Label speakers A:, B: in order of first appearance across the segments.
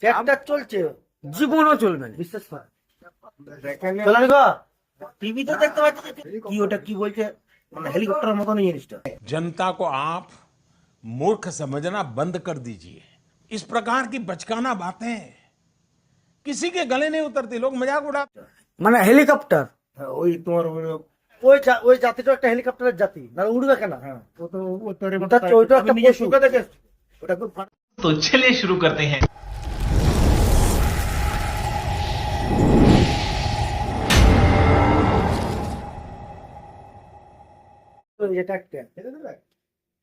A: Tractor চলছে,
B: জীবনও চলবে না।
A: বিশ্বাস কর। চলেন গো, টিভিতে দেখতে পাচ্ছি কি ওটা কি বলছে, মানে হেলিকপ্টারের মতন এই জিনিসটা।
C: जनता को आप मूर्ख समझना बंद कर दीजिए। इस प्रकार की बचकाना बातें किसी के गले नहीं उतरती, लोग मजाक उड़ाते।
B: মানে হেলিকপ্টার।
A: হ্যাঁ, ওই তোমার ওই জাতিটা একটা হেলিকপ্টারের জাতি, না উড়বে কেন? হ্যাঁ, ও তো ওটা একটা পশু। ওটা খুব
D: तो चलिए शुरू करते हैं।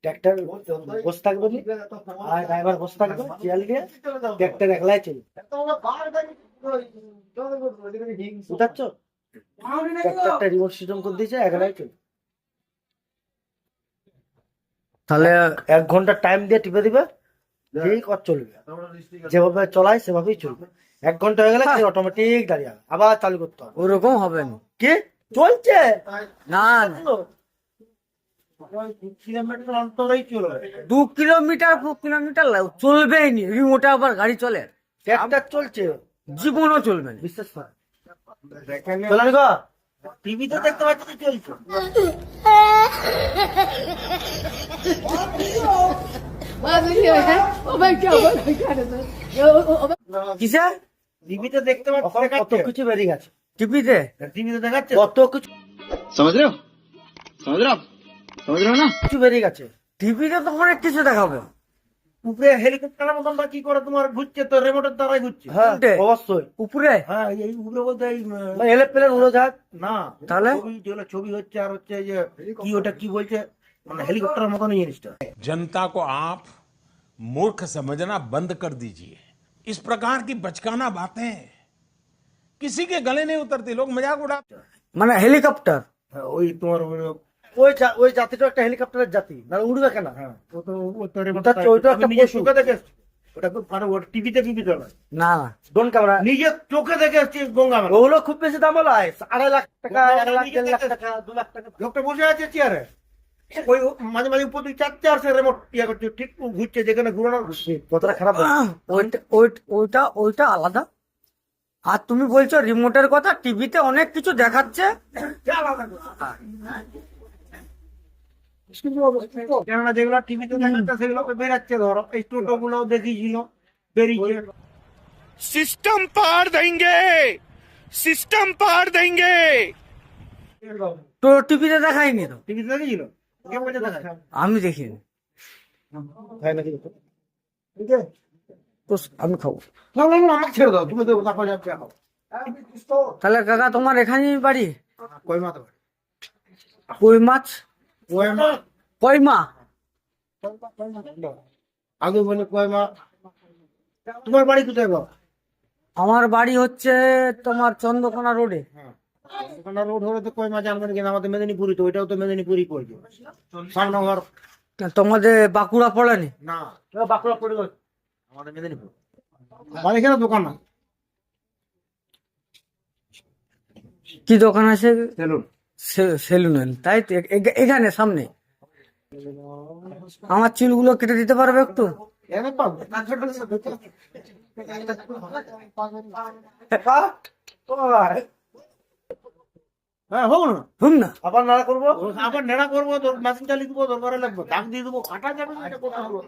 A: ট্র্যাক্টর বসে থাকবে নি, আর ড্রাইভার বসে থাকবে চেয়ার নিয়ে, ট্র্যাক্টর একলাই চলবে। বুঝাচ্ছ? ট্র্যাক্টরটা রিমোট সিস্টেম করে দিয়েছে, একলাই চলবে।
B: তাহলে
A: 1 ঘন্টা টাইম দিয়ে টিপে দিবে, যেই কর চলবে, যেভাবে চলায় সেভাবেই চলবে। 1 ঘন্টা হয়ে গেলে অটোমেটিক দাঁড়িয়ে যাবে, আবার চালু করতে হবে।
B: ওরকম হবে না।
A: কি চলছে?
B: না না,
A: 2 কিলোমিটার অন্তরেই চলবে।
B: 2 কিলোমিটার চলবেই নি, রিমোটে আবার গাড়ি চলে।
A: ট্র্যাক্টর চলছে,
B: জীবনও চলবে না।
A: বিশ্বাস কর। চলেন গো, টিভিতে দেখতে পাচ্ছি চলছে।
B: কিসে?
A: টিভিতে দেখতে পাচ্ছি, কত কিছু বেরিয়ে গেছে।
B: টিভিতে
A: টিভিতে দেখাচ্ছে কত কিছু,
D: समझ रहे हो ना?
A: কিছু বেরিয়ে গেছে।
B: টিভিতে তো অনেক কিছু দেখাবে।
A: উপরে হেলিকপ্টারের মতন বা কি করে তোমার ঘুরছে, তো রিমোটের দ্বারাই ঘুরছে। হ্যাঁ
B: কোনটে?
A: অবশ্যই
B: উপরে।
A: হ্যাঁ, এই উপরে বলতে এই এরোপ্লেন উড়োজাহাজ না,
B: তাহলে?
A: যেগুলো ছবি হচ্ছে আর হচ্ছে যে কি ওটা কি বলছে, মানে হেলিকপ্টারের মতন এই জিনিসটা।
C: जनता को आप मूर्ख समझना बंद कर दीजिए। इस प्रकार की बचकाना बातें किसी के गले नहीं उतरती, लोग मजाक उड़ाते।
B: মানে হেলিকপ্টার।
A: হ্যাঁ, ওই তোমার ওই জাতিটা একটা হেলিকপ্টারের জাতি, না উড়বে কেন? হ্যাঁ, ওটা একটা পশু। ওটা খুব টিভিতে চলে
B: না না,
A: ডোন ক্যামেরা, নিজের চোখে দেখে এসছি গঙ্গা মেলা। ওগুলো খুব বেশি দাম হলো 2.5 লাখ টাকা, 1 লাখ, 1.5 লাখ টাকা, 2 লাখ টাকা। লোকটা বসে আছে চেয়ারে, ওই মাঝে মাঝে উপর দিকে চার সে রিমোট ইয়ে করছে, ঠিক ঘুরছে যেখানে ঘুরানোর। কতটা খারাপ লাগে।
B: ওইটা আলাদা। আর তুমি বলছো রিমোটের কথা, টিভিতে অনেক কিছু দেখাচ্ছে।
A: কেননা যেগুলো টিভিতে দেখাচ্ছে সেগুলো বেরাচ্ছে, ধরো এই টোটো গুলো দেখিয়েছিল বেরিয়েছে।
C: सिस्टम पार देंगे।
B: তো টিভিতে দেখায়নি তো।
A: টিভিতে দেখেছিল, কে বলছে দেখায়?
B: আমি দেখিনি।
A: তাই নাকি? ঠিক আছে,
B: তো আমি খাবো।
A: না না না, আমাকে ছেড়ে দাও, তুমি তো তারপর যাবে খাও।
B: তাহলে কাকা তোমার এখানেই বাড়ি?
A: কই মাছ?
B: কই মাছ?
A: কই মা?
B: কই মা?
A: আগে বলে কই মা। তোমার বাড়ি কোথায় বাবা?
B: আমার বাড়ি হচ্ছে তোমার চন্দ্রকোনা রোডে।
A: ওখানে রোড হলে তো কই মা জানবেন কিনা, আমাদের মেদিনীপুরই তো, ওইটাও তো মেদিনীপুরই পড়ছে। সামনে ঘর।
B: তোমাদের বাঁকুড়া পড়েনি?
A: না, বাঁকুড়া পড়ে গেছে, আমাদের মেদিনীপুর। আমার এখানে দোকান না।
B: কি দোকান আছে?
A: সেলুন।
B: সেলুন। তাই তো, এখানে সামনে। আমার চুলগুলো কেটে দিতে পারবে একটু?
A: এনে পাবো। হ্যাঁ, হোক না,
B: হুম না।
A: আবার নাড়া করবো, আবার নেড়া করবো, মেশিন চালিয়ে দেবো, দরকারে লাগবে দাগ দিয়ে দেবো, কাটা যাবে না, এটা কথা হলো।